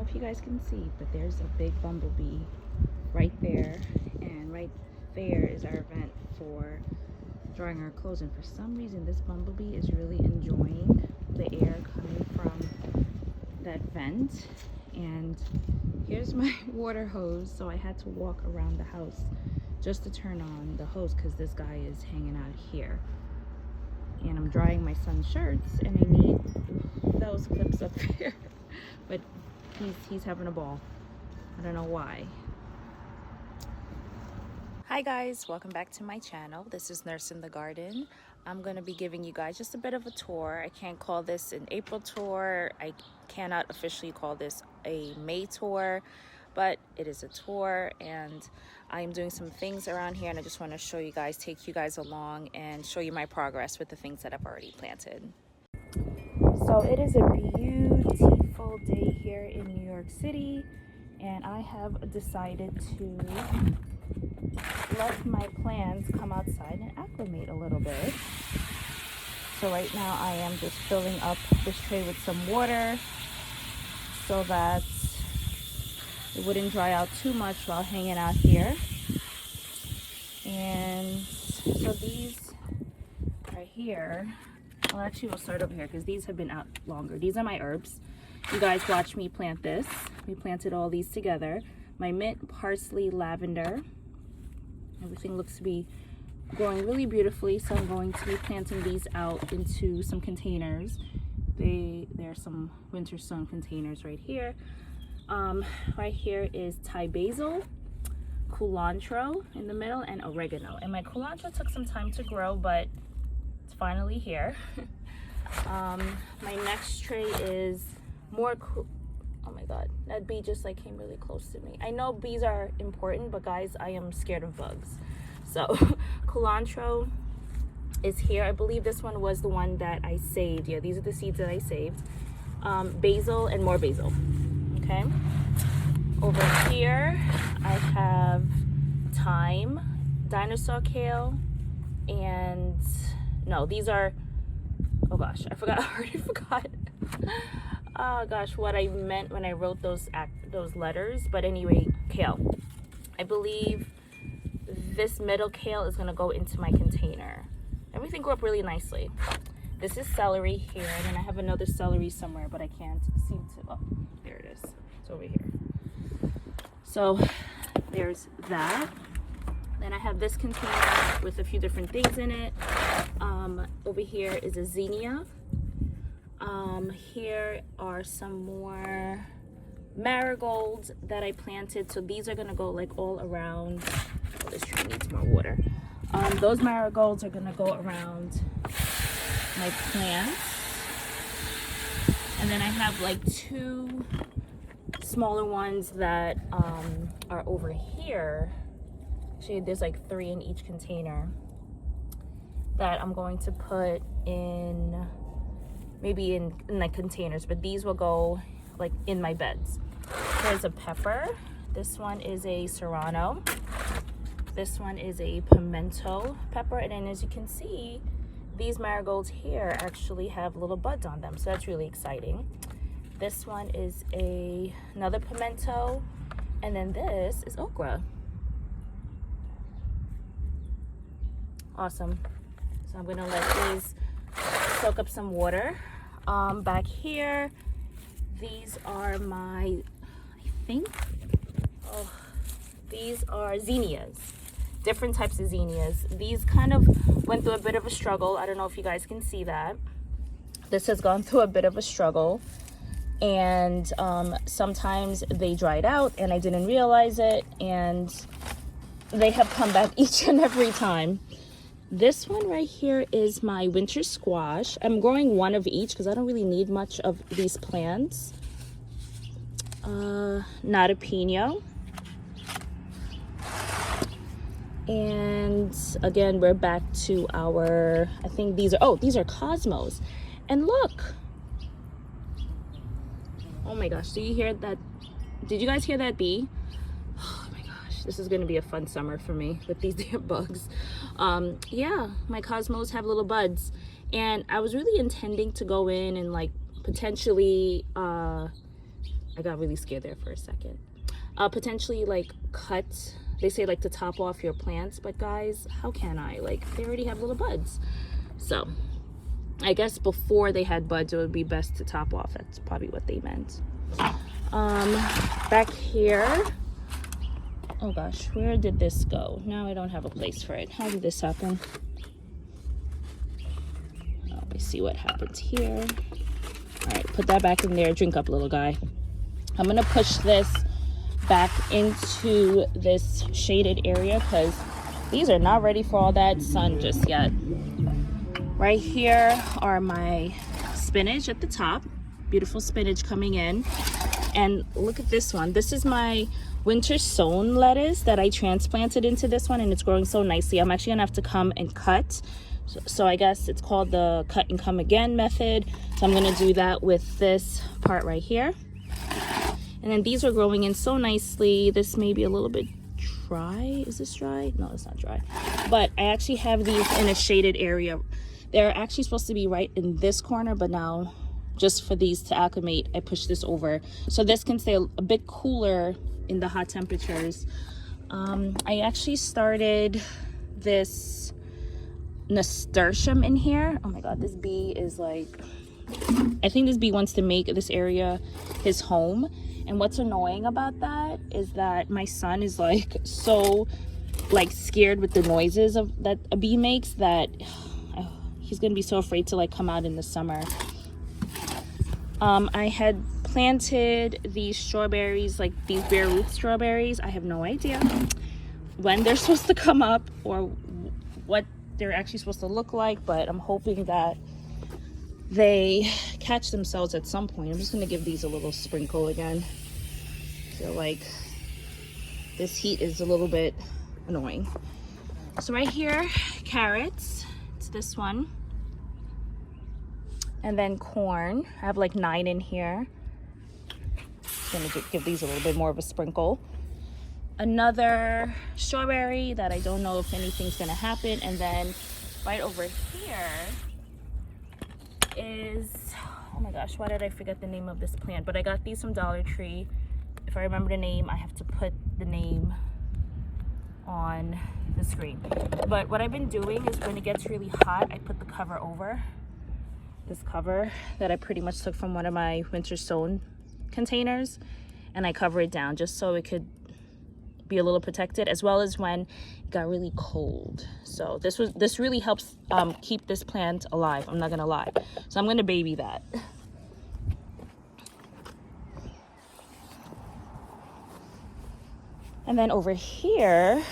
know if you guys can see, but there's a big bumblebee right there, and right there is our vent for drying our clothes. And for some reason this bumblebee is really enjoying the air coming from that vent. And here's my water hose, so I had to walk around the house just to turn on the hose because this guy is hanging out here. And I'm drying my son's shirts, and I need those clips up here. But he's having a ball. I don't know why. Hi guys, welcome back to my channel. This is Nurse in the Garden. I'm going to be giving you guys just a bit of a tour. I can't call this an April tour. I cannot officially call this a May tour, but it is a tour, and I am doing some things around here, and I just want to show you guys, take you guys along and show you my progress with the things that I've already planted. So it is a beautiful day here in New York City, and I have decided to let my plants come outside and acclimate a little bit. So right now I am just filling up this tray with some water so that it wouldn't dry out too much while hanging out here. And so these right here, well, actually we'll start over here because these have been out longer. These are my herbs. You guys watched me plant this. We planted all these together. My mint, parsley, lavender. Everything looks to be growing really beautifully, so I'm going to be planting these out into some containers. There's some winter sun containers right here. Right here is Thai basil, cilantro in the middle, and oregano. And my cilantro took some time to grow, but it's finally here. My next tray is more oh my god, that bee just like came really close to me. I know bees are important, but guys, I am scared of bugs. So cilantro is here. I believe this one was the one that I saved. Yeah, these are the seeds that I saved. Basil and more basil. Okay, over here I have thyme, dinosaur kale, and no, these are, oh gosh, I forgot. I already forgot. Oh gosh, what I meant when I wrote those letters. But anyway, kale. I believe this middle kale is gonna go into my container. Everything grew up really nicely. This is celery here, and then I have another celery somewhere, but I can't seem to, oh, there it is. It's over here. So there's that. Then I have this container with a few different things in it. Over here is a zinnia. Here are some more marigolds that I planted. So these are gonna go like all around. Oh, this tree needs more water. Those marigolds are gonna go around my plants. And then I have like two smaller ones that are over here. Actually, there's like 3 in each container that I'm going to put in, maybe in like containers, but these will go like in my beds. There's a pepper. This one is a serrano. This one is a pimento pepper. And then as you can see, these marigolds here actually have little buds on them, so that's really exciting. This one is another pimento, and then this is okra. Awesome. So I'm gonna let these soak up some water. Back here, these are my, I think, these are zinnias, different types of zinnias. These kind of went through a bit of a struggle. I don't know if you guys can see that. This has gone through a bit of a struggle, and sometimes they dried out and I didn't realize it, and they have come back each and every time. This one right here is my winter squash. I'm growing one of each because I don't really need much of these plants. Not a pino. And again, we're back to our, I think these are cosmos. And look. Oh my gosh, do you hear that? Did you guys hear that bee? Oh my gosh, this is gonna be a fun summer for me with these damn bugs. Yeah, my cosmos have little buds, and I was really intending to go in and like potentially I got really scared there for a second. Potentially like cut, they say like to top off your plants, but guys, how can I? Like, they already have little buds. So I guess before they had buds, it would be best to top off. That's probably what they meant. Back here, oh gosh, where did this go? Now I don't have a place for it. How did this happen? Let me see what happens here. All right, put that back in there. Drink up, little guy. I'm gonna push this back into this shaded area because these are not ready for all that sun just yet. Right here are my spinach at the top. Beautiful spinach coming in. And look at this one. This is my winter Sewn lettuce that I transplanted into this one, and it's growing so nicely. I'm actually gonna have to come and cut. So I guess it's called the cut and come again method. So I'm gonna do that with this part right here. And then these are growing in so nicely. This may be a little bit dry. Is this dry? No, it's not dry. But I actually have these in a shaded area. They're actually supposed to be right in this corner, but now just for these to acclimate, I push this over. So this can stay a bit cooler in the hot temperatures. I actually started this nasturtium in here. Oh my God, this bee is like, I think this bee wants to make this area his home. And what's annoying about that is that my son is like so like scared with the noises of that a bee makes that he's gonna be so afraid to like come out in the summer. I had planted these strawberries, like these bare root strawberries. I have no idea when they're supposed to come up or what they're actually supposed to look like, but I'm hoping that they catch themselves at some point. I'm just gonna give these a little sprinkle again. I feel like this heat is a little bit annoying. So right here, carrots, it's this one. And then corn, I have like 9 in here. I'm gonna give these a little bit more of a sprinkle. Another strawberry that I don't know if anything's gonna happen. And then right over here is, oh my gosh, why did I forget the name of this plant? But I got these from Dollar Tree. If I remember the name, I have to put the name on the screen. But what I've been doing is when it gets really hot, I put the cover over. This cover that I pretty much took from one of my winter Sewn containers, and I cover it down just so it could be a little protected, as well as when it got really cold. So this really helps keep this plant alive, I'm not gonna lie. So I'm gonna baby that. And then over here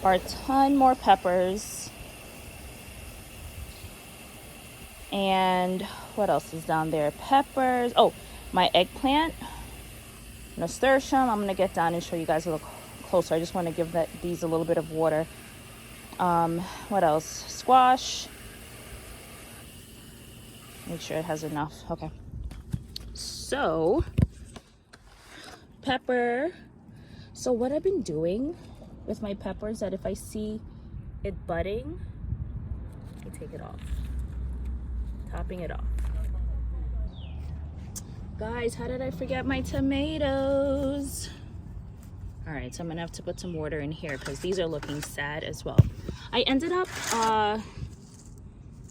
are a ton more peppers. And what else is down there? Peppers. Oh, my eggplant, nasturtium. I'm gonna get down and show you guys a little closer. I just want to give these a little bit of water. What else? Squash. Make sure it has enough. Okay. So, pepper. So what I've been doing with my peppers, that if I see it budding, I take it off. Topping it off. Guys, how did I forget my tomatoes? All right, so I'm gonna have to put some water in here because these are looking sad as well. I ended up,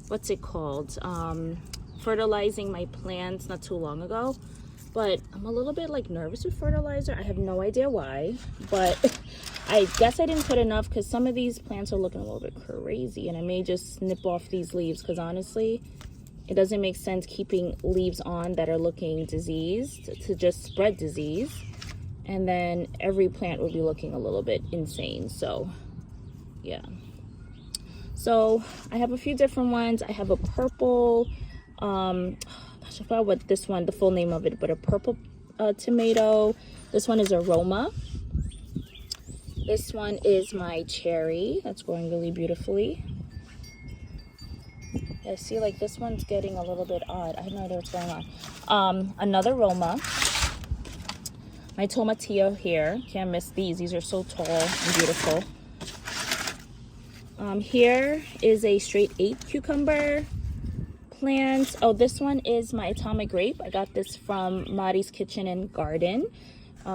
what's it called? Fertilizing my plants not too long ago, but I'm a little bit like nervous with fertilizer. I have no idea why, but I guess I didn't put enough because some of these plants are looking a little bit crazy, and I may just snip off these leaves because honestly, it doesn't make sense keeping leaves on that are looking diseased to just spread disease. And then every plant will be looking a little bit insane. So, yeah. So, I have a few different ones. I have a purple, gosh, I forgot what this one, the full name of it, but a purple tomato. This one is Aroma. This one is my cherry. That's growing really beautifully. I see like this one's getting a little bit odd. I have no idea what's going on. Another Roma. My tomatillo here. Can't miss these. These are so tall and beautiful. Here is a straight 8 cucumber plants. Oh, this one is my atomic grape. I got this from Mari's Kitchen and Garden.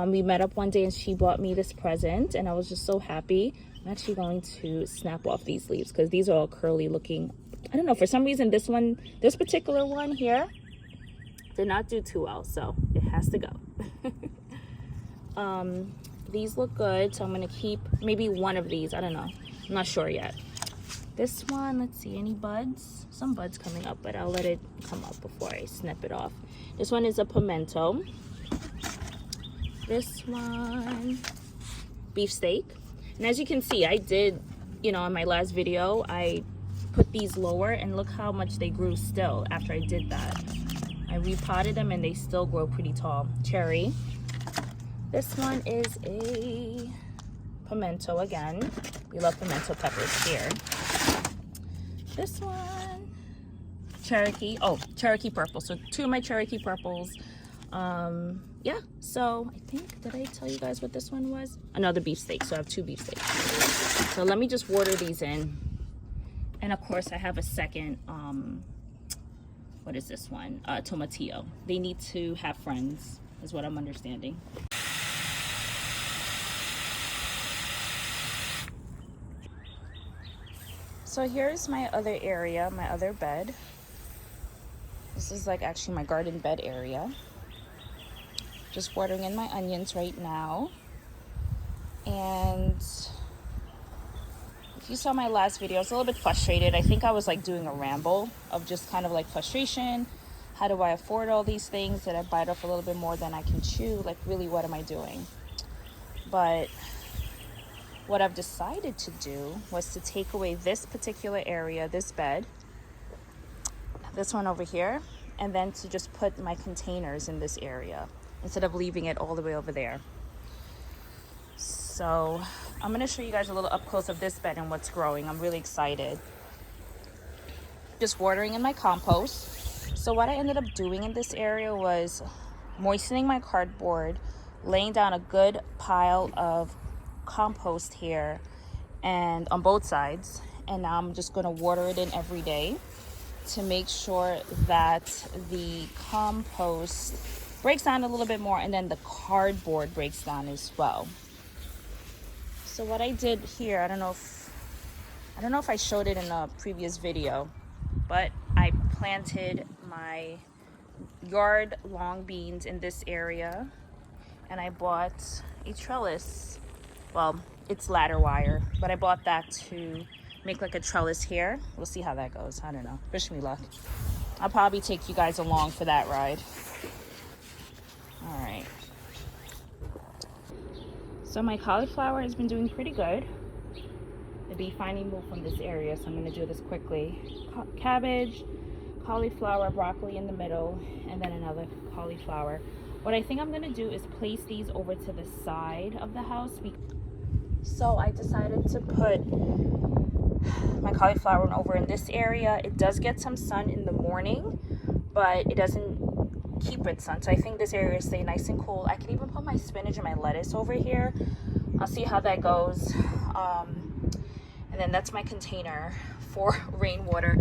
We met up one day and she bought me this present and I was just so happy. I'm actually going to snap off these leaves because these are all curly looking. I don't know, for some reason this particular one here did not do too well, so it has to go. These look good, so I'm gonna keep maybe one of these. I don't know, I'm not sure yet. This one, let's see, any buds? Some buds coming up, but I'll let it come up before I snip it off. This one is a pimento. This one, beefsteak. And as you can see, I did, in my last video, I put these lower and look how much they grew still after I did that. I repotted them and they still grow pretty tall. Cherry. This one is a pimento again. We love pimento peppers here. This one, Cherokee. Oh, Cherokee purple. So 2 of my Cherokee purples. Yeah, so I think, did I tell you guys what this one was? Another beefsteak, so I have 2 beefsteaks. So let me just water these in. And of course I have a second, what is this one? Tomatillo. They need to have friends, is what I'm understanding. So here's my other area, my other bed. This is like actually my garden bed area. Just watering in my onions right now. And if you saw my last video, I was a little bit frustrated. I think I was like doing a ramble of just kind of like frustration. How do I afford all these things? Did I bite off a little bit more than I can chew? Like, really, what am I doing? But what I've decided to do was to take away this particular area, this bed, this one over here, and then to just put my containers in this area instead of leaving it all the way over there. So I'm going to show you guys a little up close of this bed and what's growing. I'm really excited. Just watering in my compost. So what I ended up doing in this area was moistening my cardboard, laying down a good pile of compost here and on both sides, and now I'm just going to water it in every day to make sure that the compost breaks down a little bit more and then the cardboard breaks down as well. So what I did here, I don't know if I showed it in a previous video, but I planted my yard long beans in this area and I bought a trellis. Well, it's ladder wire, but I bought that to make like a trellis here. We'll see how that goes. I don't know. Wish me luck. I'll probably take you guys along for that ride. All right. So my cauliflower has been doing pretty good. The bee finally moved from this area, so I'm going to do this quickly. Cabbage, cauliflower, broccoli in the middle, and then another cauliflower. What I think I'm going to do is place these over to the side of the house. So I decided to put my cauliflower over in this area. It does get some sun in the morning, but it doesn't keep it sun. So I think this area will stay nice and cool. I can even put my spinach and my lettuce over here. I'll see how that goes. And then that's my container for rainwater.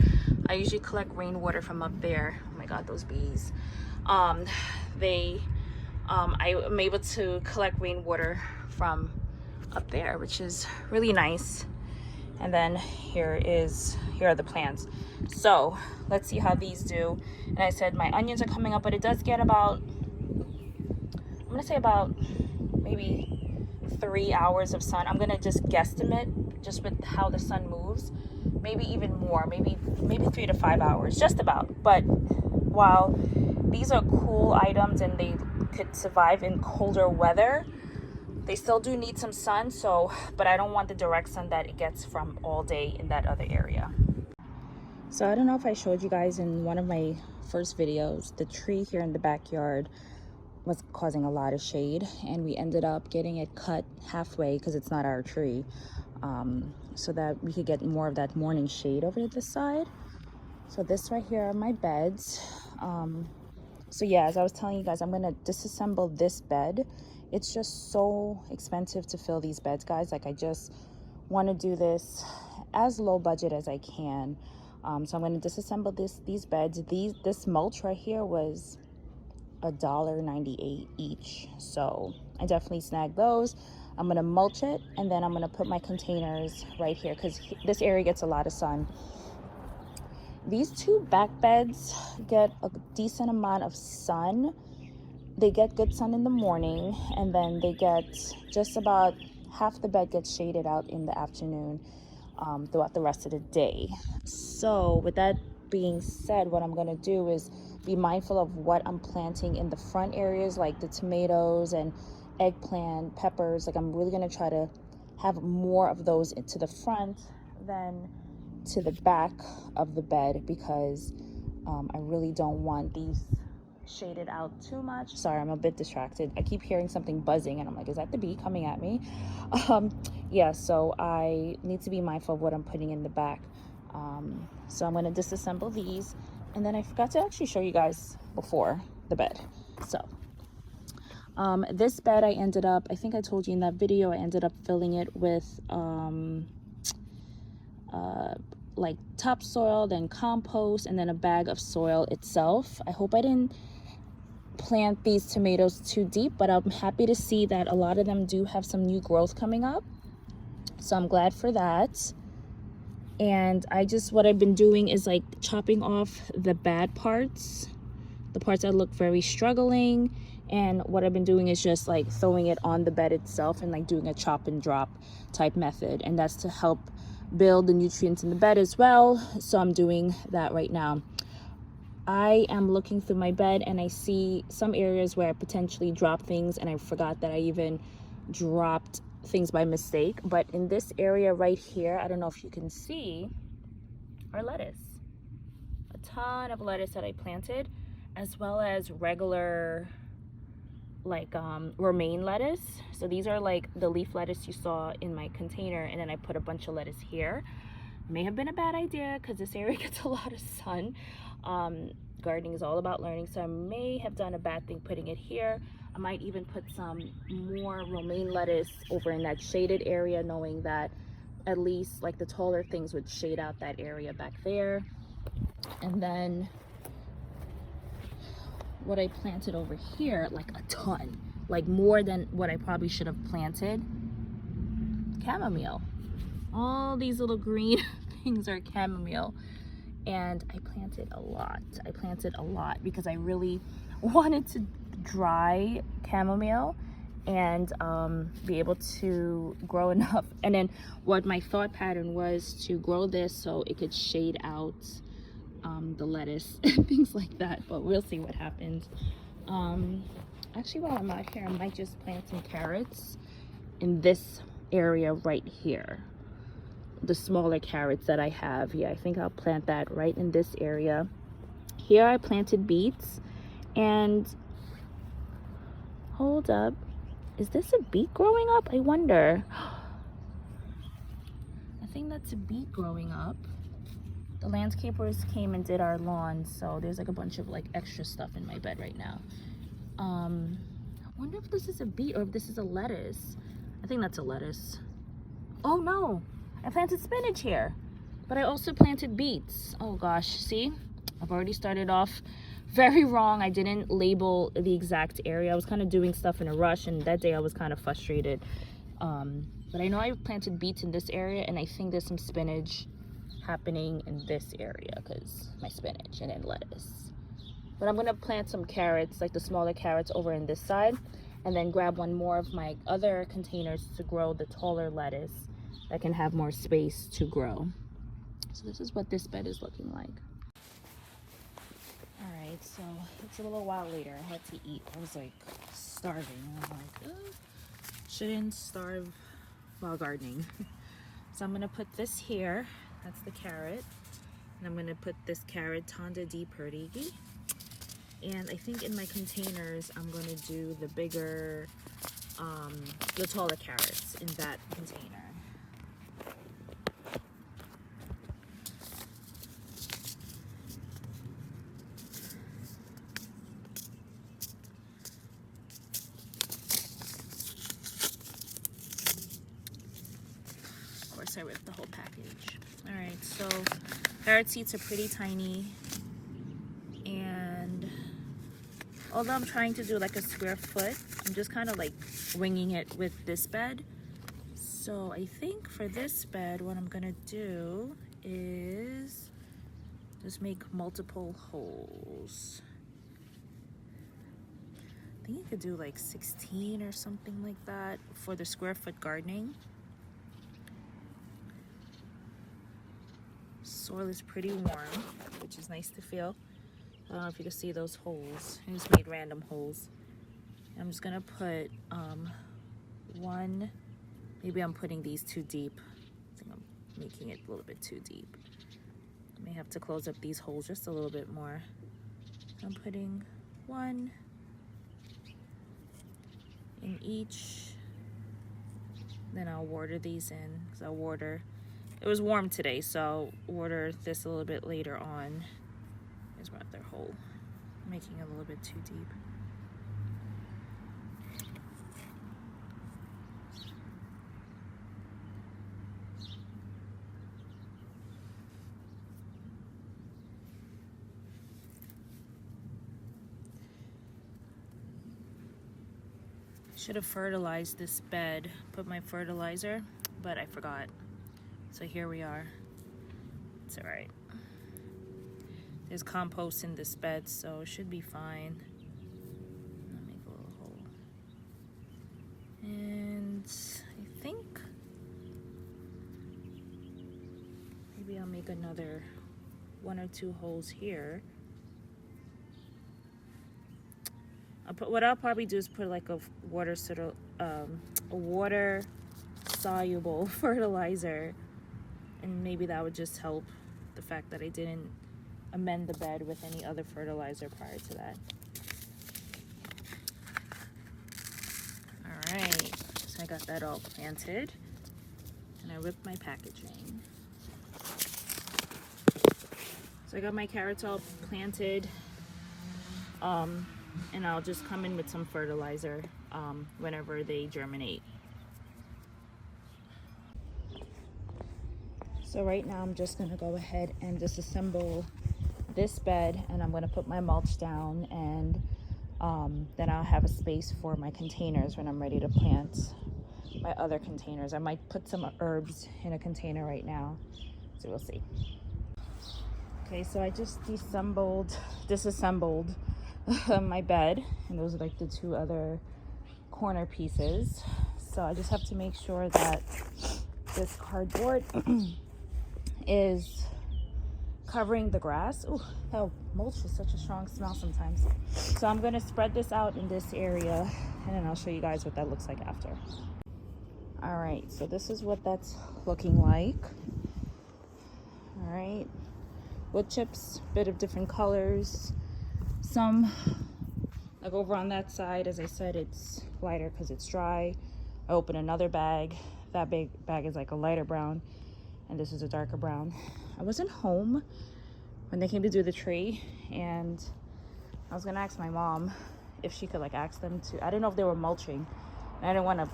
I usually collect rainwater from up there. Oh my God, those bees. I am able to collect rainwater from up there, which is really nice. And then here are the plants. So let's see how these do. And I said my onions are coming up, but it does get about, I'm gonna say about maybe 3 hours of sun. I'm gonna just guesstimate just with how the sun moves, maybe even more, maybe 3 to 5 hours, just about. But while these are cool items and they could survive in colder weather, they still do need some sun. So, but I don't want the direct sun that it gets from all day in that other area. So I don't know if I showed you guys in one of my first videos, the tree here in the backyard was causing a lot of shade, and we ended up getting it cut halfway because it's not our tree, so that we could get more of that morning shade over this side. So this right here are my beds. So yeah, as I was telling you guys, I'm gonna disassemble this bed. It's just so expensive to fill these beds, guys. Like, I just want to do this as low budget as I can. So I'm going to disassemble these beds. This mulch right here was $1.98 each, so I definitely snagged those. I'm going to mulch it, and then I'm going to put my containers right here because this area gets a lot of sun. These two back beds get a decent amount of sun. They get good sun in the morning, and then they get just about half the bed gets shaded out in the afternoon throughout the rest of the day. So with that being said, what I'm going to do is be mindful of what I'm planting in the front areas, like the tomatoes and eggplant, peppers. Like, I'm really going to try to have more of those into the front than to the back of the bed, because I really don't want these shaded out too much. Sorry, I'm a bit distracted. I keep hearing something buzzing and I'm like, is that the bee coming at me? Yeah, so I need to be mindful of what I'm putting in the back. So I'm going to disassemble these, and then I forgot to actually show you guys before the bed. So this bed, I ended up, I think I told you in that video, I ended up filling it with like topsoil, then compost, and then a bag of soil itself. I hope I didn't plant these tomatoes too deep, but I'm happy to see that a lot of them do have some new growth coming up, so I'm glad for that. And what I've been doing is like chopping off the bad parts, the parts that look very struggling, and what I've been doing is just like throwing it on the bed itself and like doing a chop and drop type method, and that's to help build the nutrients in the bed as well. So I'm doing that right now. I am looking through my bed and I see some areas where I potentially dropped things, and I forgot that I even dropped things by mistake. But in this area right here, I don't know if you can see our lettuce, a ton of lettuce that I planted, as well as regular like romaine lettuce. So these are like the leaf lettuce you saw in my container, and then I put a bunch of lettuce here. May have been a bad idea because this area gets a lot of sun. Gardening is all about learning, so I may have done a bad thing putting it here. I might even put some more romaine lettuce over in that shaded area, knowing that at least like the taller things would shade out that area back there. And then what I planted over here, like a ton, like more than what I probably should have planted. Chamomile. All these little green things are chamomile, and I planted a lot because I really wanted to dry chamomile and be able to grow enough. And then what my thought pattern was to grow this so it could shade out the lettuce and things like that, but we'll see what happens. Actually, while I'm out here, I might just plant some carrots in this area right here, the smaller carrots that I have. Yeah, I think I'll plant that right in this area. Here I planted beets, and hold up, is this a beet growing up? I wonder. I think that's a beet growing up. The landscapers came and did our lawn, so there's like a bunch of like extra stuff in my bed right now. I wonder if this is a beet or if this is a lettuce. I think that's a lettuce. Oh no, I planted spinach here, but I also planted beets. Oh gosh, see, I've already started off very wrong. I didn't label the exact area. I was kind of doing stuff in a rush, and that day I was kind of frustrated. But I know I planted beets in this area, and I think there's some spinach happening in this area because my spinach, and then lettuce. But I'm gonna plant some carrots, like the smaller carrots, over in this side, and then grab one more of my other containers to grow the taller lettuce that can have more space to grow. So this is what this bed is looking like. All right, so it's a little while later. I had to eat. I was like starving, and I'm like, shouldn't starve while gardening. So I'm gonna put this here. That's the carrot. And I'm gonna put this carrot Tonda di Perdigi. And I think in my containers, I'm gonna do the bigger, the taller carrots in that container. Of course, I ripped the whole package. All right, so Carrot seeds are pretty tiny, and although I'm trying to do like a square foot, I'm just kind of like winging it with this bed. So I think for this bed, what I'm gonna do is just make multiple holes. I think you could do like 16 or something like that for the square foot gardening. Soil is pretty warm, which is nice to feel. I don't know if you can see those holes. I just made random holes. I'm just gonna put one, maybe I'm putting these too deep. I think I'm making it a little bit too deep. I may have to close up these holes just a little bit more. I'm putting one in each. Then I'll water these in, because I'll water. It was warm today, so I'll water this a little bit later on. Here's my other hole. I'm making it a little bit too deep. Should have fertilized this bed, put my fertilizer, but I forgot. So here we are. It's all right. There's compost in this bed, so it should be fine. I'll make a little hole. And I think maybe I'll make another 1 or 2 holes here. What I'll probably do is put like a water soluble fertilizer, and maybe that would just help the fact that I didn't amend the bed with any other fertilizer prior to that. All right, so I got that all planted, and I ripped my packaging. So I got my carrots all planted, and I'll just come in with some fertilizer whenever they germinate. So right now I'm just gonna go ahead and disassemble this bed, and I'm gonna put my mulch down, and then I'll have a space for my containers when I'm ready to plant my other containers. I might put some herbs in a container right now, so we'll see. Okay, so I just disassembled my bed, and those are like the 2 other corner pieces. So I just have to make sure that this cardboard is covering the grass. Ooh, that mulch is such a strong smell sometimes. So I'm going to spread this out in this area, and then I'll show you guys what that looks like after. All right, so this is what that's looking like. All right, wood chips, bit of different colors. Some, like over on that side, as I said, it's lighter because it's dry. I open another bag. That big bag is like a lighter brown, and this is a darker brown. I wasn't home when they came to do the tree, and I was gonna ask my mom if she could like ask them to, I didn't know if they were mulching, and I didn't want to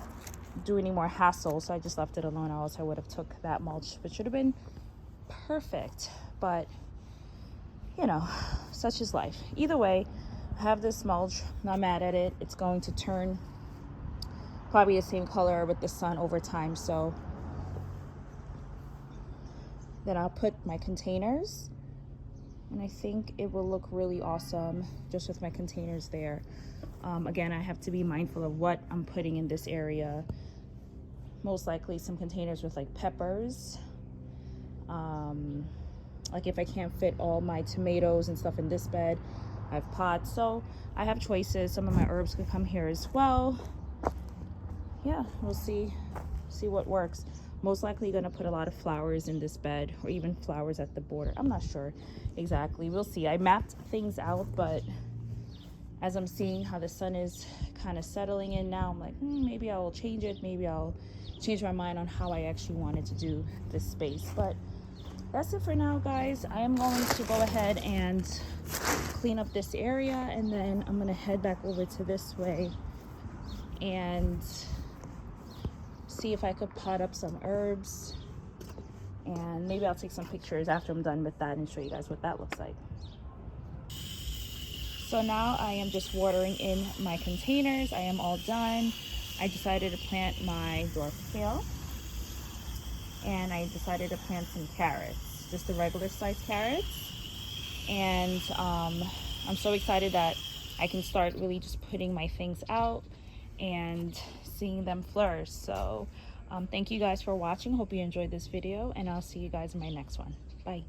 do any more hassle, so I just left it alone, or else I would have took that mulch, which should have been perfect, but you know, such is life. Either way, I have this mulch, not mad at it. It's going to turn probably the same color with the sun over time. So then I'll put my containers, and I think it will look really awesome just with my containers there. Again, I have to be mindful of what I'm putting in this area. Most likely some containers with like peppers. Like if I can't fit all my tomatoes and stuff in this bed, I have pots, so I have choices. Some of my herbs could come here as well. Yeah, we'll see what works. Most likely gonna put a lot of flowers in this bed, or even flowers at the border. I'm not sure exactly, we'll see. I mapped things out, but as I'm seeing how the sun is kind of settling in now, I'm like, maybe I'll change it. Maybe I'll change my mind on how I actually wanted to do this space. But that's it for now, guys. I am going to go ahead and clean up this area, and then I'm gonna head back over to this way and see if I could pot up some herbs And maybe I'll take some pictures after I'm done with that and show you guys what that looks like. So now I am just watering in my containers. I am all done. I decided to plant my dwarf kale, and I decided to plant some carrots, just the regular sized carrots. And I'm so excited that I can start really just putting my things out and seeing them flourish. So thank you guys for watching. Hope you enjoyed this video, and I'll see you guys in my next one. Bye.